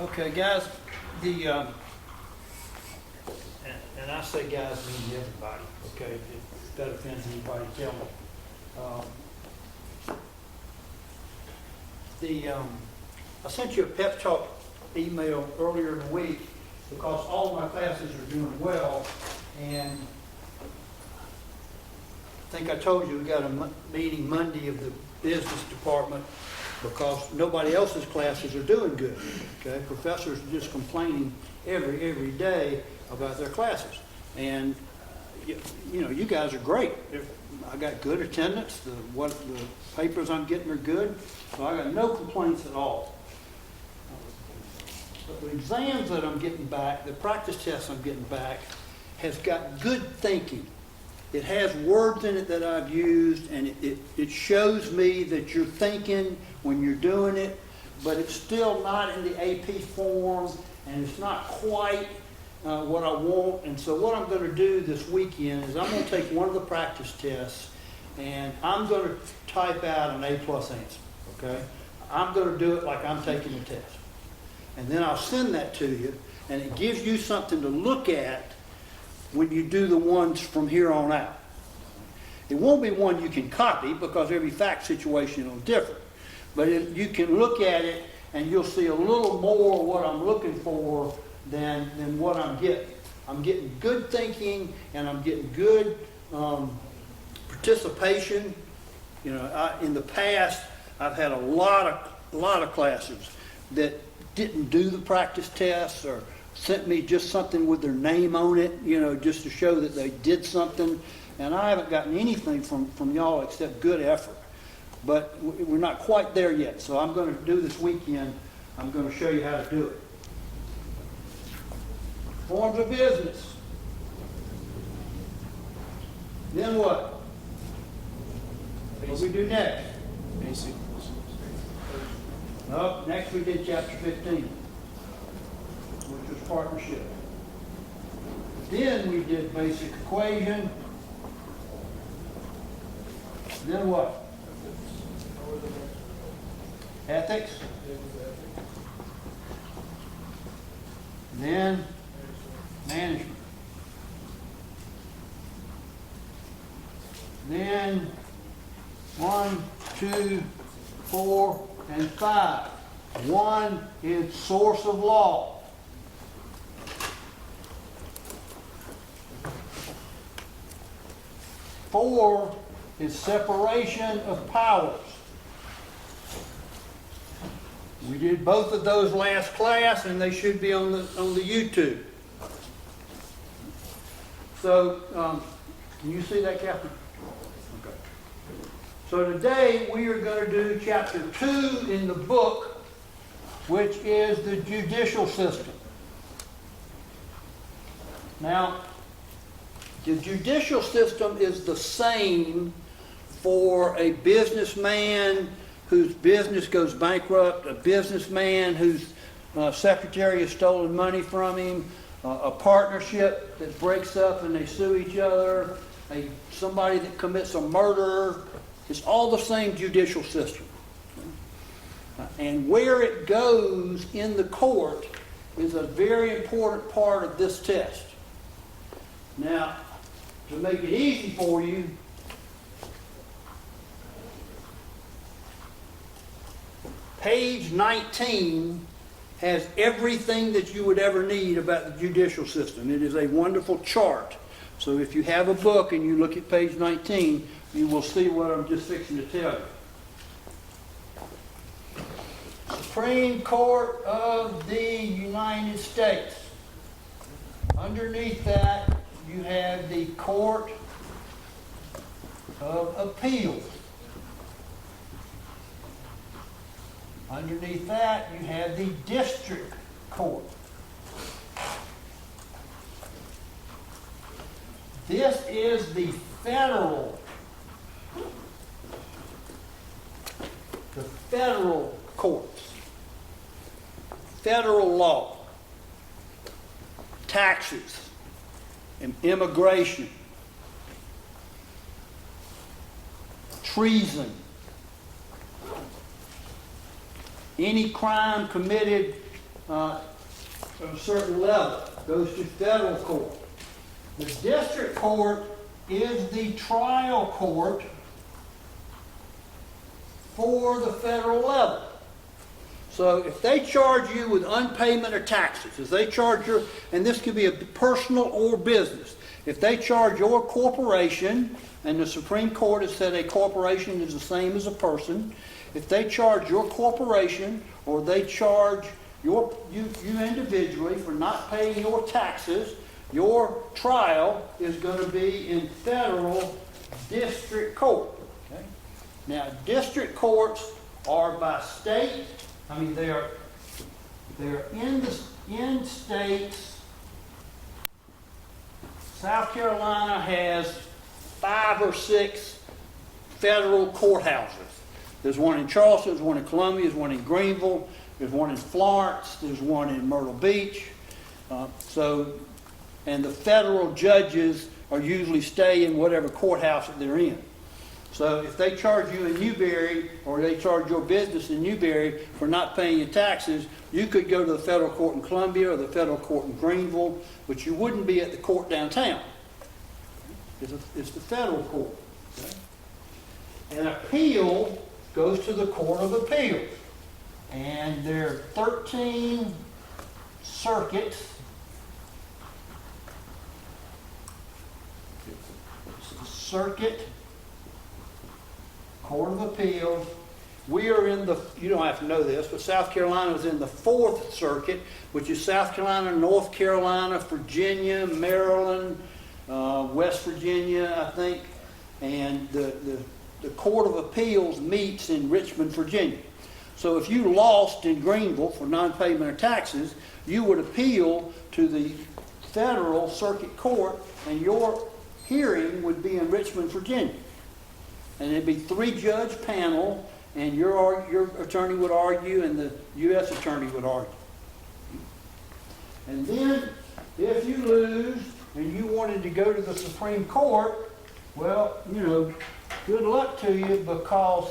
Okay, guys, the, and I say guys, means everybody, okay? If that offends anybody, tell me. I sent you a pep talk email earlier in the week because all of my classes are doing well, and I think I told you we got a meeting Monday of the business department because nobody else's classes are doing good, okay? Professors are just complaining every day about their classes. And, you know, you guys are great. I got good attendance. The papers I'm getting are good. So I got no complaints at all. But the exams that I'm getting back, the practice tests I'm getting back, has got good thinking. It has words in it that I've used, and it shows me that you're thinking when you're doing it, but it's still not in the AP form, and it's not quite what I want. And so what I'm going to do this weekend is I'm going to take one of the practice tests, and I'm going to type out an A+ answer, okay? I'm going to do it like I'm taking a test. And then I'll send that to you, and it gives you something to look at when you do the ones from here on out. It won't be one you can copy because every fact situation is different. But you can look at it and you'll see a little more what I'm looking for than what I'm getting. I'm getting good thinking and I'm getting good participation. You know, in the past, I've had a lot of classes that didn't do the practice tests or sent me just something with their name on it, you know, just to show that they did something. And I haven't gotten anything from y'all except good effort. But we're not quite there yet. So I'm going to do this weekend, I'm going to show you how to do it. Forms of business. Then what? What do we do next? Basic. No, next we did chapter 15. Which was partnership. Then we did basic equation. Then what? Ethics. Then management. Then 1, 2, 4, and 5. 1 is source of law. 4 is separation of powers. We did both of those last class, and they should be on the YouTube. So, can you see that, Captain? Okay. So today we are going to do chapter 2 in the book, which is the judicial system. Now, the judicial system is the same for a businessman whose business goes bankrupt, a businessman whose secretary has stolen money from him, a partnership that breaks up and they sue each other, somebody that commits a murder. It's all the same judicial system. And where it goes in the court is a very important part of this test. Now, to make it easy for you, page 19 has everything that you would ever need about the judicial system. It is a wonderful chart. So if you have a book and you look at page 19, you will see what I'm just fixing to tell you. Supreme Court of the United States. Underneath that, you have the Court of Appeals. Underneath that, you have the District Court. This is the federal courts. Federal law. Taxes. Immigration. Treason. Any crime committed a certain level, goes to federal court. The district court is the trial court for the federal level. So if they charge you with unpayment of taxes, if they charge your, and this could be a personal or business, if they charge your corporation, and the Supreme Court has said a corporation is the same as a person, if they charge your corporation or they charge you individually for not paying your taxes, your trial is going to be in federal district court. Okay? Now, district courts are by state. I mean, they're in states. South Carolina has 5 or 6 federal courthouses. There's one in Charleston, there's one in Columbia, there's one in Greenville, there's one in Florence, there's one in Myrtle Beach. And the federal judges are usually stay in whatever courthouse that they're in. So if they charge you in Newberry, or they charge your business in Newberry for not paying your taxes, you could go to the federal court in Columbia or the federal court in Greenville, but you wouldn't be at the court downtown. It's the federal court. Okay? An appeal goes to the Court of Appeals. And there are 13 circuits. It's the Circuit Court of Appeals. We are in the, you don't have to know this, but South Carolina is in the 4th Circuit, which is South Carolina, North Carolina, Virginia, Maryland, West Virginia, I think. And the Court of Appeals meets in Richmond, Virginia. So if you lost in Greenville for non-payment of taxes, you would appeal to the federal circuit court, and your hearing would be in Richmond, Virginia. And it'd be 3-judge panel, and your attorney would argue, and the U.S. attorney would argue. And then, if you lose and you wanted to go to the Supreme Court, well, you know, good luck to you, because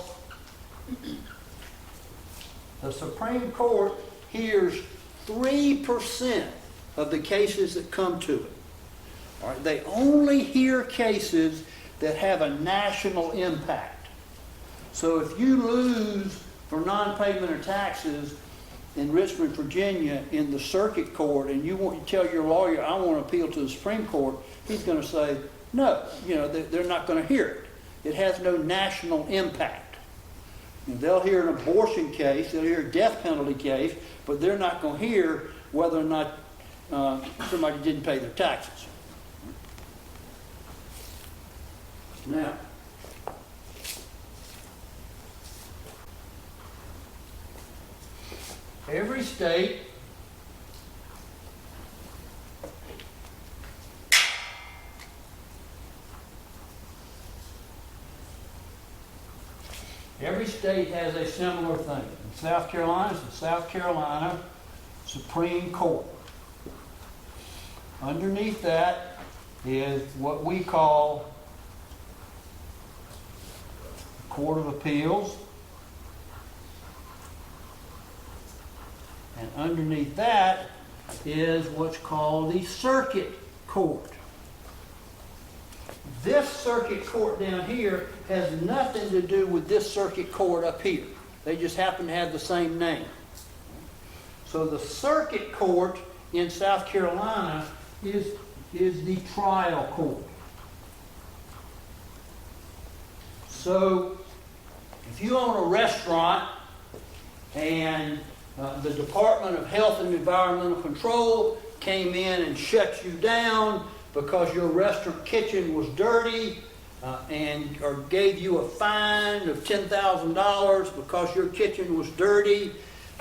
the Supreme Court hears 3% of the cases that come to it. All right? They only hear cases that have a national impact. So if you lose for non-payment of taxes in Richmond, Virginia, in the circuit court, and you want to tell your lawyer, I want to appeal to the Supreme Court, he's going to say, no, you know, they're not going to hear it. It has no national impact. They'll hear an abortion case, they'll hear a death penalty case, but they're not going to hear whether or not somebody didn't pay their taxes. Now, every state has a similar thing. In South Carolina, it's the South Carolina Supreme Court. Underneath that is what we call the Court of Appeals. And underneath that is what's called the Circuit Court. This circuit court down here has nothing to do with this circuit court up here. They just happen to have the same name. So the circuit court in South Carolina is the trial court. So if you own a restaurant and the Department of Health and Environmental Control came in and shut you down because your restaurant kitchen was dirty, or gave you a fine of $10,000 because your kitchen was dirty,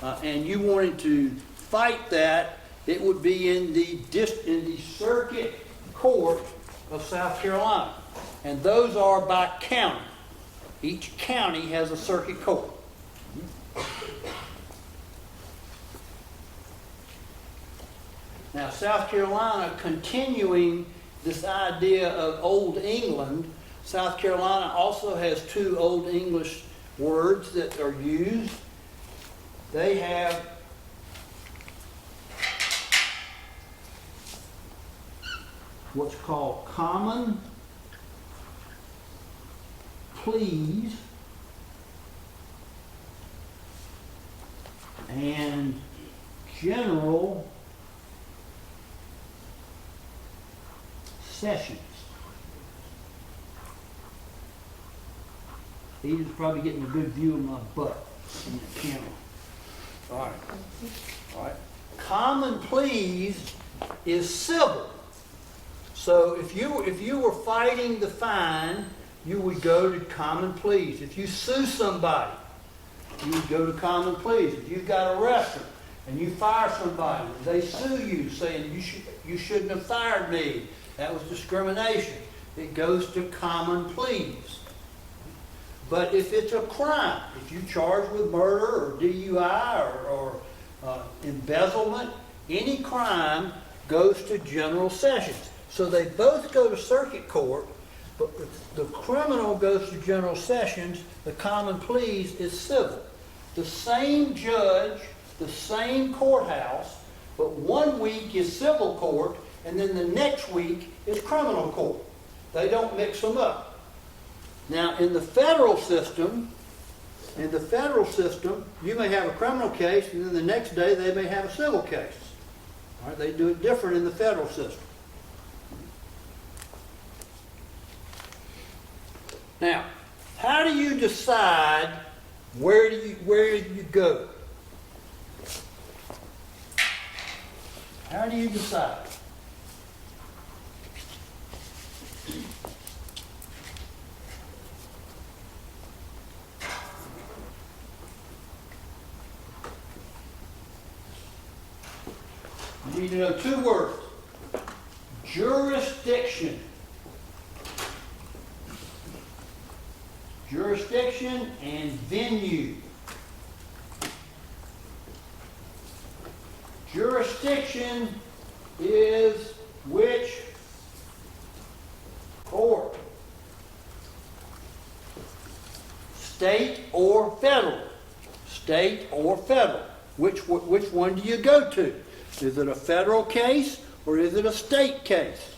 and you wanted to fight that, it would be in the Circuit Court of South Carolina. And those are by county. Each county has a circuit court. Now, South Carolina, continuing this idea of Old England, South Carolina also has 2 Old English words that are used. They have what's called common pleas and general sessions. He's probably getting a good view of my butt in the camera. All right. All right. Common pleas is civil. So if you were fighting the fine, you would go to common pleas. If you sue somebody, you would go to common pleas. If you've got a restaurant and you fire somebody, they sue you saying you shouldn't have fired me. That was discrimination. It goes to common pleas. But if it's a crime, if you're charged with murder or DUI or embezzlement, any crime goes to general sessions. So they both go to circuit court, but the criminal goes to general sessions, the common pleas is civil. The same judge, the same courthouse, but 1 week is civil court, and then the next week is criminal court. They don't mix them up. Now, in the federal system, you may have a criminal case, and then the next day they may have a civil case. All right, they do it different in the federal system. Now, how do you decide where you go? How do you decide? You need to know 2 words. Jurisdiction. Jurisdiction and venue. Jurisdiction is which court? State or federal? State or federal? Which one do you go to? Is it a federal case or is it a state case?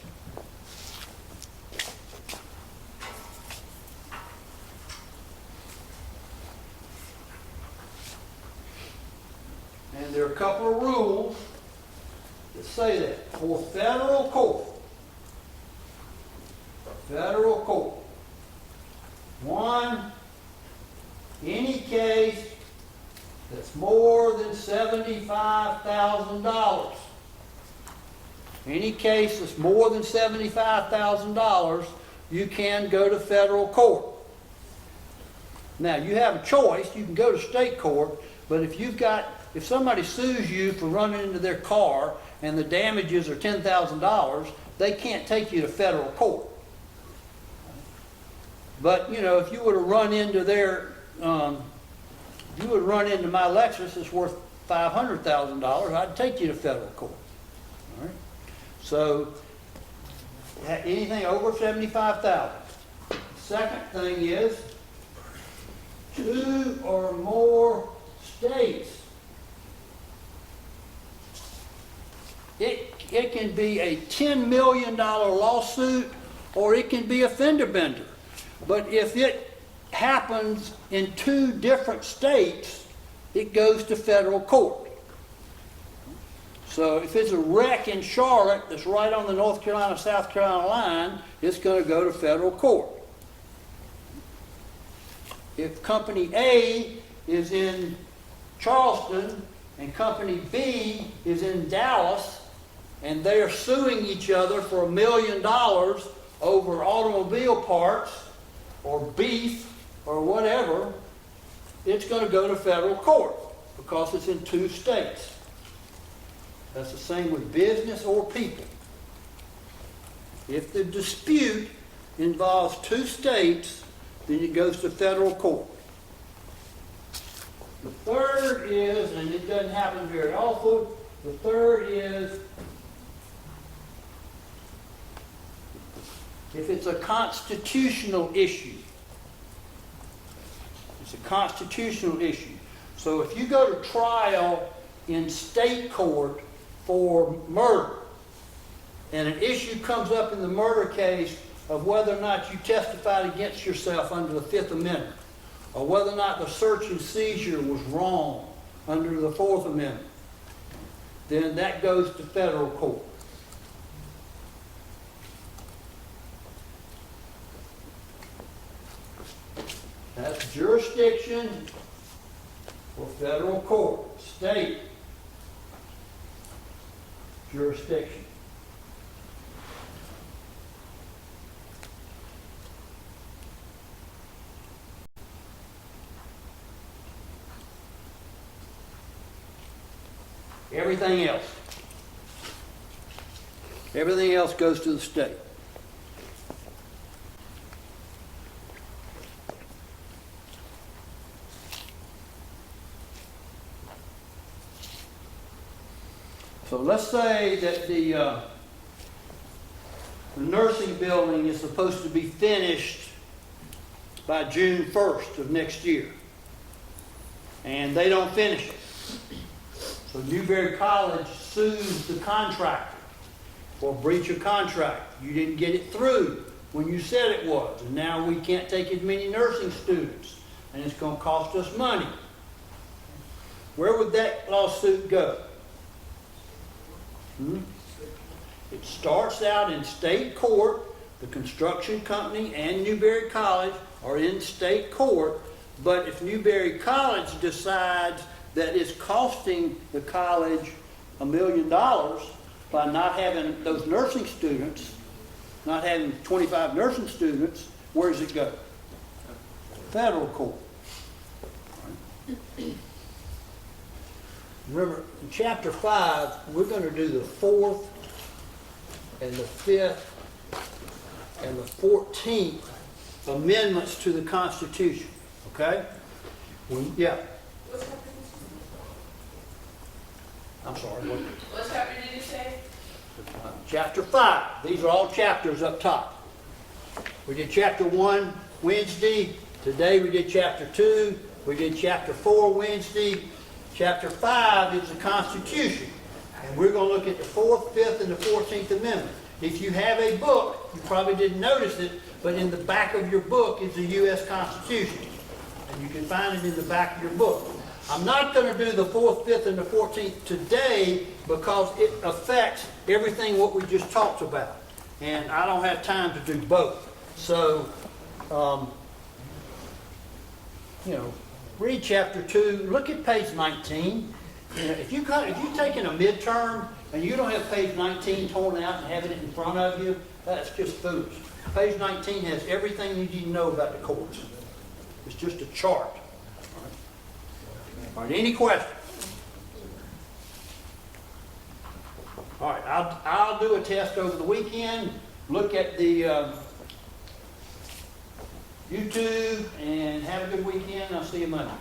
And there are a couple of rules that say that. For federal court, one, any case that's more than $75,000. Any case that's more than $75,000, you can go to federal court. Now, you have a choice. You can go to state court, but if somebody sues you for running into their car and the damages are $10,000, they can't take you to federal court. But, if you were to run into if you would run into my Lexus that's worth $500,000, I'd take you to federal court. All right? So, anything over $75,000. Second thing is 2 or more states. It can be a $10 million lawsuit or it can be a fender bender. But if it happens in 2 different states, it goes to federal court. So if it's a wreck in Charlotte that's right on the North Carolina-South Carolina line, it's going to go to federal court. If Company A is in Charleston and Company B is in Dallas, and they're suing each other for $1 million over automobile parts or beef or whatever, it's going to go to federal court because it's in 2 states. That's the same with business or people. If the dispute involves 2 states, then it goes to federal court. The third is, and it doesn't happen very often, the third is if it's a constitutional issue. It's a constitutional issue. So if you go to trial in state court for murder, and an issue comes up in the murder case of whether or not you testified against yourself under the Fifth Amendment, or whether or not the search and seizure was wrong under the Fourth Amendment, then that goes to federal court. That's jurisdiction for federal court, state jurisdiction. Everything else goes to the state. So let's say that the nursing building is supposed to be finished by June 1st of next year, and they don't finish it. So Newberry College sues the contractor for breach of contract. You didn't get it through when you said it was, and now we can't take as many nursing students, and it's going to cost us money. Where would that lawsuit go? It starts out in state court. The construction company and Newberry College are in state court, but if Newberry College decides that it's costing the college $1 million by not having those nursing students, not having 25 nursing students, where does it go? Federal court. Remember, in Chapter 5, we're going to do the 4th and the 5th and the 14th amendments to the Constitution. Okay? Yeah. I'm sorry. What chapter did you say? Chapter 5. These are all chapters up top. We did Chapter 1 Wednesday. Today we did Chapter 2. We did Chapter 4 Wednesday. Chapter 5 is the Constitution. And we're going to look at the 4th, 5th, and the 14th Amendment. If you have a book, you probably didn't notice it, but in the back of your book is the U.S. Constitution. And you can find it in the back of your book. I'm not going to do the 4th, 5th, and the 14th today because it affects everything what we just talked about. And I don't have time to do both. So, read chapter 2. Look at page 19. If you've taken a midterm and you don't have page 19 torn out and having it in front of you, that's just foolish. Page 19 has everything you need to know about the courts. It's just a chart. All right, any questions? All right, I'll do a test over the weekend. Look at the YouTube and have a good weekend. I'll see you Monday.